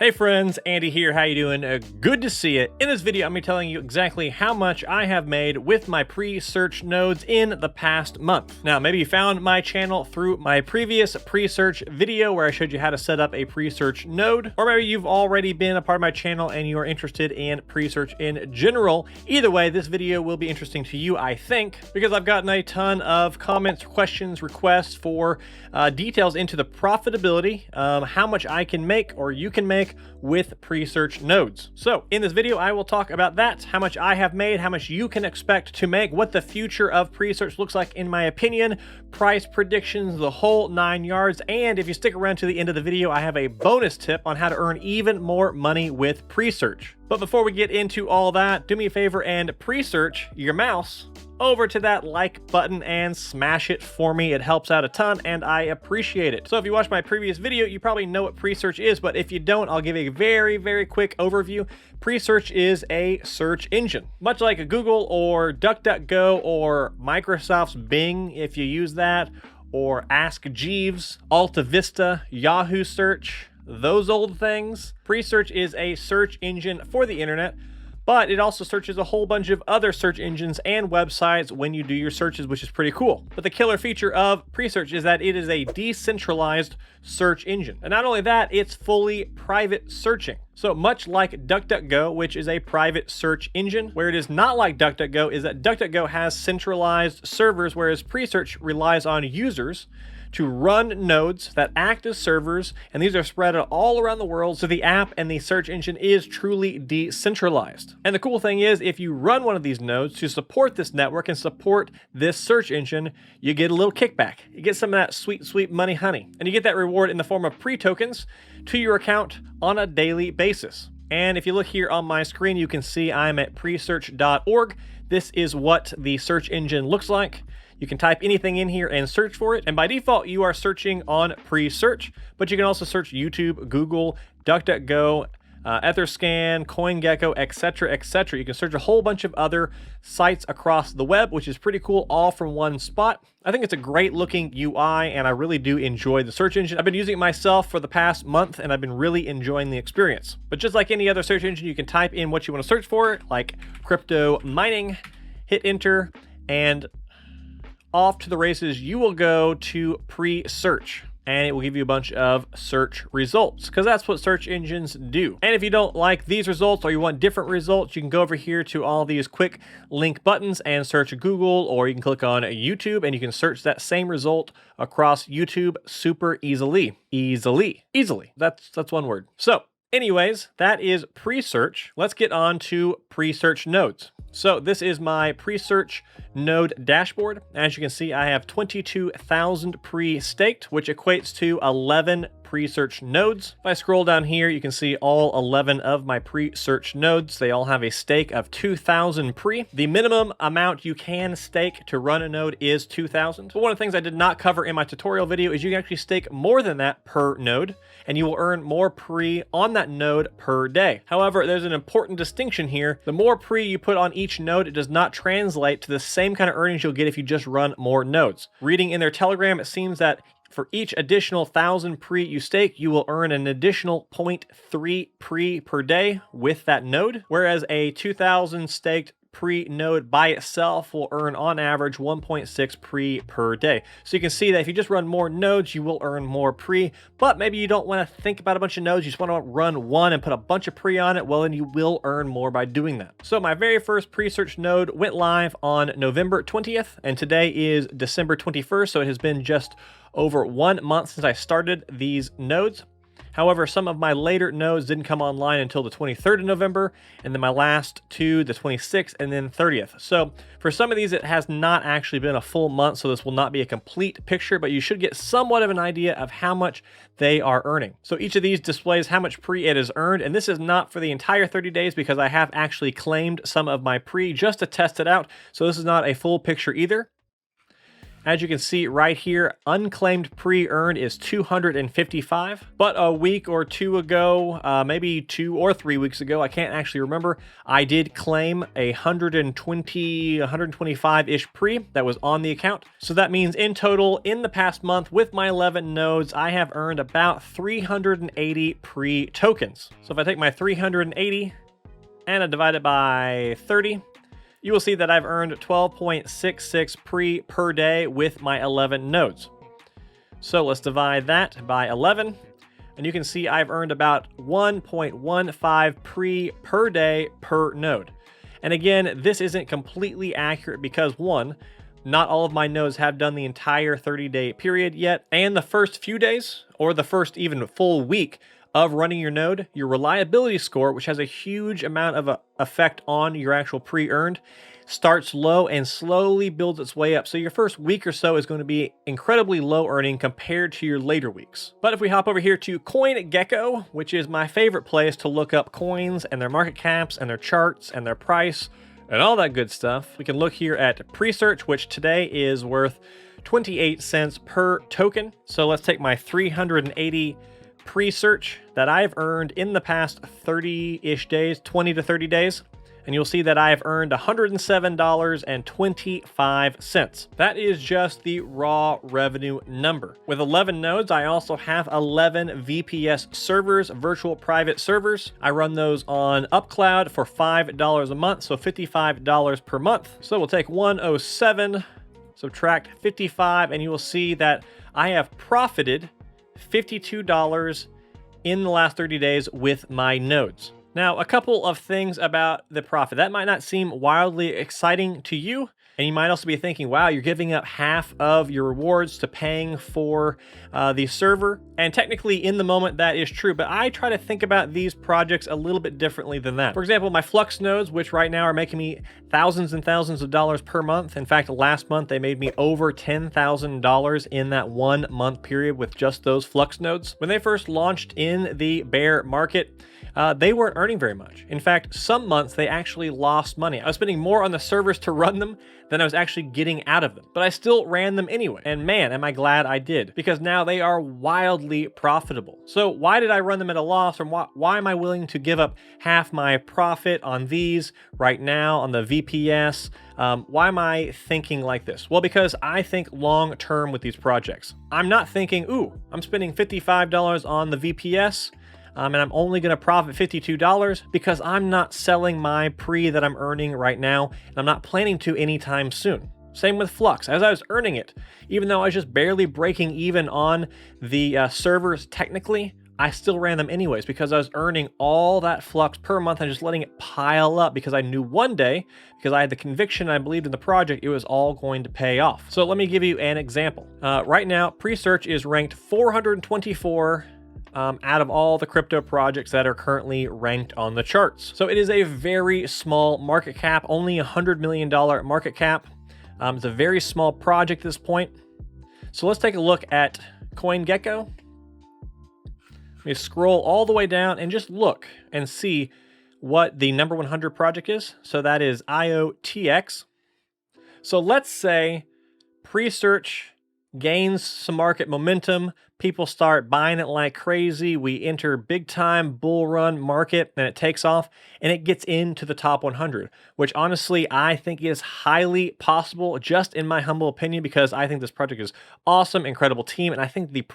Hey friends, Andy here. How you doing? Good to see you. In this video, I'm going to be telling you exactly how much I have made with my pre-search nodes in the past month. Now, maybe you found my channel through my previous pre-search video where I showed you how to set up a pre-search node, or maybe you've already been a part of my channel and you are interested in pre-search in general. Either way, this video will be interesting to you, I think, because I've gotten a ton of comments, questions, requests for details into the profitability, how much I can make or you can make with pre-search nodes. So in this video, I will talk about that, how much I have made, how much you can expect to make, what the future of pre-search looks like in my opinion, price predictions, the whole 9 yards. And if you stick around to the end of the video, I have a bonus tip on how to earn even more money with pre-search. But before we get into all that, do me a favor and pre-search your mouse over to that like button and smash it for me. It helps out a ton and I appreciate it. So if you watched my previous video, you probably know what pre-search is, but if you don't, I'll give a very quick overview. Pre-search is a search engine, much like a Google or DuckDuckGo or Microsoft's Bing, if you use that, or Ask Jeeves, Alta Vista, Yahoo Search, those old things. Pre-search is a search engine for the internet, but it also searches a whole bunch of other search engines and websites when you do your searches, which is pretty cool. But the killer feature of Presearch is that it is a decentralized search engine. And not only that, it's fully private searching. So much like DuckDuckGo, which is a private search engine, where it is not like DuckDuckGo is that DuckDuckGo has centralized servers, whereas Presearch relies on users to run nodes that act as servers, and these are spread out all around the world, so the app and the search engine is truly decentralized. And the cool thing is, if you run one of these nodes to support this network and support this search engine, you get a little kickback. You get some of that sweet money honey, and you get that reward in the form of pre-tokens to your account on a daily basis. And if you look here on my screen, you can see I'm at presearch.org. This is what the search engine looks like. You can type anything in here and search for it. And by default, you are searching on pre-search, but you can also search YouTube, Google, DuckDuckGo, Etherscan, CoinGecko, etc., etc. You can search a whole bunch of other sites across the web, which is pretty cool, all from one spot. I think it's a great looking UI, and I really do enjoy the search engine. I've been using it myself for the past month, and I've been really enjoying the experience. But just like any other search engine, you can type in what you want to search for, like crypto mining, hit enter, and off to the races you will go to pre-search, and it will give you a bunch of search results, because that's what search engines do. And if you don't like these results or you want different results, you can go over here to all these quick link buttons and search Google, or you can click on YouTube and you can search that same result across YouTube super easily. That's one word. So anyways, that is pre-search. Let's get on to pre-search nodes. So this is my pre-search node dashboard. As you can see, I have 22,000 pre-staked, which equates to 11 pre-search nodes. If I scroll down here, you can see all 11 of my pre-search nodes. They all have a stake of 2,000 pre. The minimum amount you can stake to run a node is 2,000. But one of the things I did not cover in my tutorial video is you can actually stake more than that per node, and you will earn more pre on that node per day. However, there's an important distinction here. The more pre you put on each node, it does not translate to the same kind of earnings you'll get if you just run more nodes. Reading in their Telegram, it seems that for each additional 1,000 pre you stake, you will earn an additional 0.3 pre per day with that node, whereas a 2,000 staked pre-node by itself will earn on average 1.6 pre per day. So you can see that if you just run more nodes, you will earn more pre, but maybe you don't want to think about a bunch of nodes, you just want to run one and put a bunch of pre on it, well then you will earn more by doing that. So my very first pre-search node went live on November 20th, and today is December 21st, so it has been just over 1 month since I started these nodes. However, some of my later nodes didn't come online until the 23rd of November, and then my last two, the 26th and then 30th. So for some of these, it has not actually been a full month, so this will not be a complete picture, but you should get somewhat of an idea of how much they are earning. So each of these displays how much pre it has earned, and this is not for the entire 30 days because I have actually claimed some of my pre just to test it out, so this is not a full picture either. As you can see right here, unclaimed pre-earned is 255. But a week or two ago, maybe 2 or 3 weeks ago, I can't actually remember, I did claim a 125-ish pre that was on the account. So that means in total, in the past month with my 11 nodes, I have earned about 380 pre-tokens. So if I take my 380 and I divide it by 30, you will see that I've earned 12.66 pre per day with my 11 nodes. So let's divide that by 11, and you can see I've earned about 1.15 pre per day per node. And again, this isn't completely accurate because one, not all of my nodes have done the entire 30-day period yet, and the first few days, or the first even full week of running your node, your reliability score, which has a huge amount of effect on your actual pre-earned, starts low and slowly builds its way up. So your first week or so is going to be incredibly low earning compared to your later weeks. But if we hop over here to CoinGecko, which is my favorite place to look up coins and their market caps and their charts and their price and all that good stuff, we can look here at Presearch, which today is worth 28 cents per token. So let's take my 380 Presearch that I've earned in the past 30-ish days, 20 to 30 days, and you'll see that I've earned $107.25. That is just the raw revenue number. With 11 nodes, I also have 11 VPS servers, virtual private servers. I run those on UpCloud for $5 a month, so $55 per month. So we'll take 107, subtract 55, and you will see that I have profited $52 in the last 30 days with my nodes. Now, a couple of things about the profit. That might not seem wildly exciting to you, and you might also be thinking, wow, you're giving up half of your rewards to paying for the server. And technically, in the moment, that is true, but I try to think about these projects a little bit differently than that. For example, my Flux nodes, which right now are making me thousands and thousands of dollars per month. In fact, last month, they made me over $10,000 in that 1 month period with just those Flux nodes. When they first launched in the bear market, they weren't earning very much. In fact, some months they actually lost money. I was spending more on the servers to run them than I was actually getting out of them, but I still ran them anyway. And man, am I glad I did, because now they are wildly profitable. So why did I run them at a loss, or why am I willing to give up half my profit on these right now on the VPS? Why am I thinking like this? Well, because I think long term with these projects. I'm not thinking, ooh, I'm spending $55 on the VPS, and I'm only going to profit $52 because I'm not selling my pre that I'm earning right now, and I'm not planning to anytime soon. Same with Flux. As I was earning it, even though I was just barely breaking even on the servers technically, I still ran them anyways because I was earning all that Flux per month and just letting it pile up because I knew one day, because I had the conviction, I believed in the project, it was all going to pay off. So let me give you an example. Right now, Presearch is ranked 424 out of all the crypto projects that are currently ranked on the charts. So it is a very small market cap, only $100 million market cap. It's a very small project at this point. So let's take a look at CoinGecko. Let me scroll all the way down and just look and see what the number 100 project is. So that is IOTX. So let's say Presearch gains some market momentum, people start buying it like crazy, we enter big time bull run market, and it takes off and it gets into the top 100, which honestly I think is highly possible, just in my humble opinion, because I think this project is awesome, incredible team, and I think the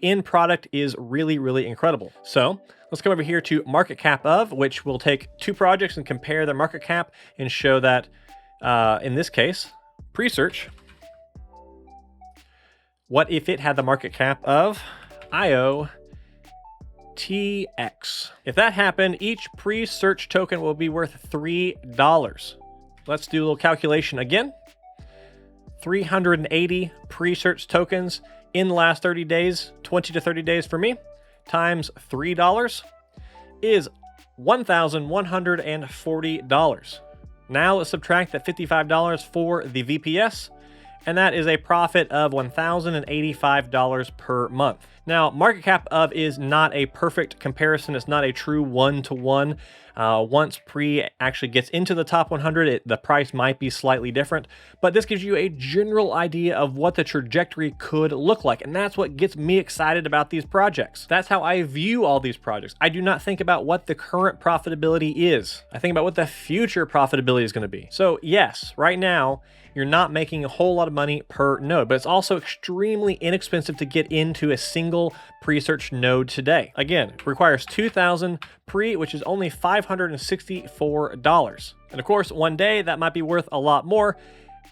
end product is really, really incredible. So let's come over here to market cap of, which will take two projects and compare their market cap and show that in this case, Presearch, what if it had the market cap of IOTX? If that happened, each Presearch token will be worth $3. Let's do a little calculation again. 380 Presearch tokens in the last 30 days, 20 to 30 days for me, times $3 is $1,140. Now let's subtract that $55 for the VPS, and that is a profit of $1,085 per month. Now, market cap of is not a perfect comparison. It's not a true one-to-one. Once Pre actually gets into the top 100, the price might be slightly different, but this gives you a general idea of what the trajectory could look like, and that's what gets me excited about these projects. That's how I view all these projects. I do not think about what the current profitability is. I think about what the future profitability is going to be. So yes, right now, you're not making a whole lot of money per node, but it's also extremely inexpensive to get into a single Presearch node today. Again, it requires 2,000 Pre, which is only $564. And of course, one day that might be worth a lot more,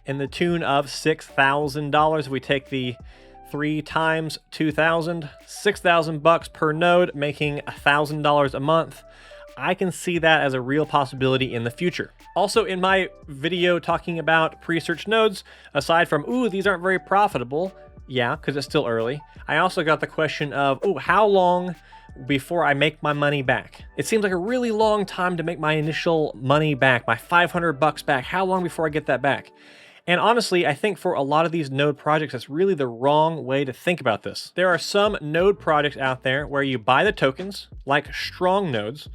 in the tune of $6,000. If we take the 3 times 2,000, $6,000 per node, making $1,000 a month. I can see that as a real possibility in the future. Also, in my video talking about Presearch nodes, aside from, ooh, these aren't very profitable, yeah, because it's still early, I also got the question of, ooh, how long before I make my money back? It seems like a really long time to make my initial money back, my $500 back. How long before I get that back? And honestly, I think for a lot of these node projects, that's really the wrong way to think about this. There are some node projects out there where you buy the tokens, like strong nodes.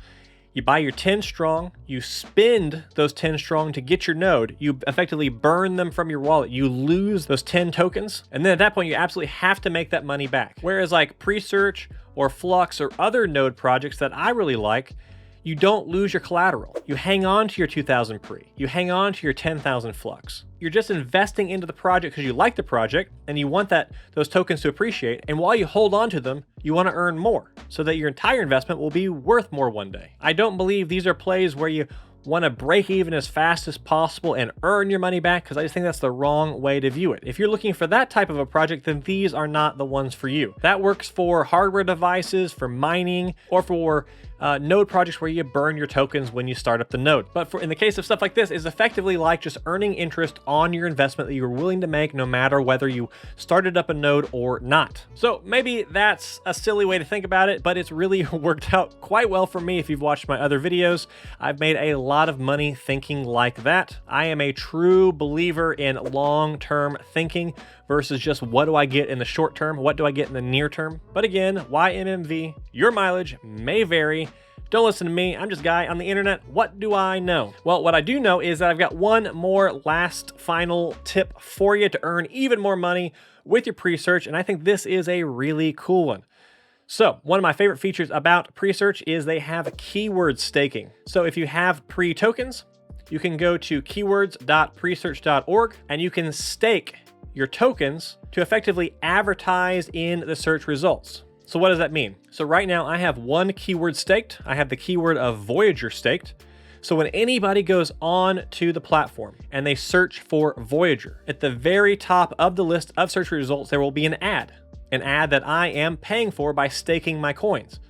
You buy your 10 strong, you spend those 10 strong to get your node, you effectively burn them from your wallet, you lose those 10 tokens, and then at that point you absolutely have to make that money back. Whereas like Presearch or Flux or other node projects that I really like, you don't lose your collateral. You hang on to your 2,000 Pre, you hang on to your 10,000 Flux. You're just investing into the project because you like the project and you want those tokens to appreciate. And while you hold on to them, you want to earn more so that your entire investment will be worth more one day. I don't believe these are plays where you want to break even as fast as possible and earn your money back, because I just think that's the wrong way to view it. If you're looking for that type of a project, then these are not the ones for you. That works for hardware devices, for mining, or for node projects where you burn your tokens when you start up the node. But in the case of stuff like this, it's effectively like just earning interest on your investment that you're willing to make no matter whether you started up a node or not. So maybe that's a silly way to think about it, but it's really worked out quite well for me. If you've watched my other videos, I've made a lot of money thinking like that. I am a true believer in long-term thinking versus just what do I get in the short term, what do I get in the near term. But again, YMMV, your mileage may vary. Don't listen to me, I'm just a guy on the internet. What do I know? Well, what I do know is that I've got one more last final tip for you to earn even more money with your Presearch, and I think this is a really cool one. So one of my favorite features about Presearch is they have keyword staking. So if you have Pre tokens, you can go to keywords.presearch.org and you can stake your tokens to effectively advertise in the search results. So what does that mean? So right now I have one keyword staked. I have the keyword of Voyager staked. So when anybody goes on to the platform and they search for Voyager, at the very top of the list of search results, there will be an ad that I am paying for by staking my coins.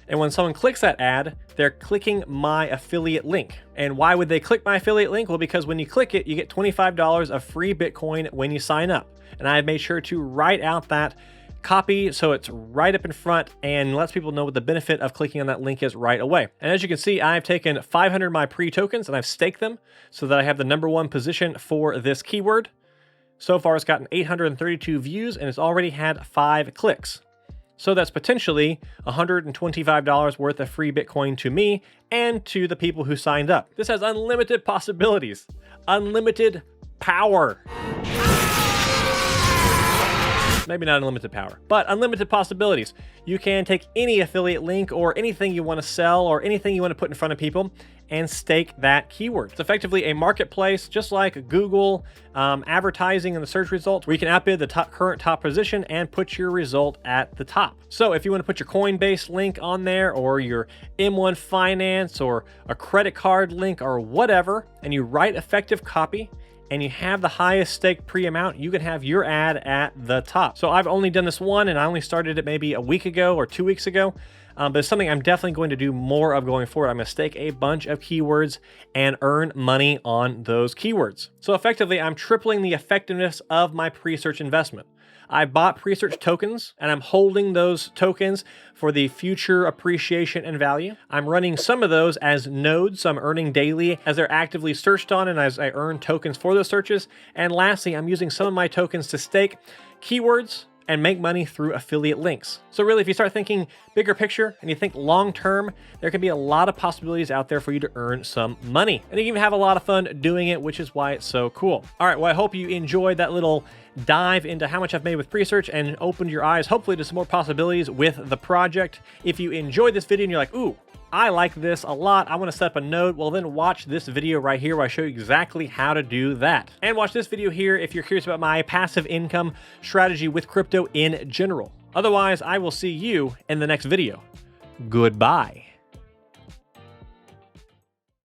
And when someone clicks that ad, they're clicking my affiliate link. And why would they click my affiliate link? Well, because when you click it, you get $25 of free Bitcoin when you sign up. And I have made sure to write out that copy so it's right up in front and lets people know what the benefit of clicking on that link is right away. And as you can see, I've taken 500 of my Pre tokens and I've staked them so that I have the #1 position for this keyword. So far, it's gotten 832 views and it's already had 5 clicks. So that's potentially $125 worth of free Bitcoin to me and to the people who signed up. This has unlimited possibilities, unlimited power. Maybe not unlimited power, but unlimited possibilities. You can take any affiliate link or anything you want to sell or anything you want to put in front of people and stake that keyword. It's effectively a marketplace, just like Google advertising in the search results, where you can outbid the current top position and put your result at the top. So if you want to put your Coinbase link on there or your M1 Finance or a credit card link or whatever, and you write effective copy, and you have the highest stake Pre amount, you can have your ad at the top. So I've only done this one and I only started it maybe a week ago or 2 weeks ago, but it's something I'm definitely going to do more of going forward. I'm going to stake a bunch of keywords and earn money on those keywords. So effectively, I'm tripling the effectiveness of my Presearch investment. I bought Presearch tokens and I'm holding those tokens for the future appreciation and value. I'm running some of those as nodes, so I'm earning daily as they're actively searched on and as I earn tokens for those searches. And lastly, I'm using some of my tokens to stake keywords and make money through affiliate links. So really, if you start thinking bigger picture and you think long term, there can be a lot of possibilities out there for you to earn some money. And you can even have a lot of fun doing it, which is why it's so cool. All right, well, I hope you enjoyed that little dive into how much I've made with Presearch and opened your eyes, hopefully, to some more possibilities with the project. If you enjoyed this video and you're like, ooh, I like this a lot, I want to set up a node, well then watch this video right here where I show you exactly how to do that. And watch this video here if you're curious about my passive income strategy with crypto in general. Otherwise, I will see you in the next video. Goodbye.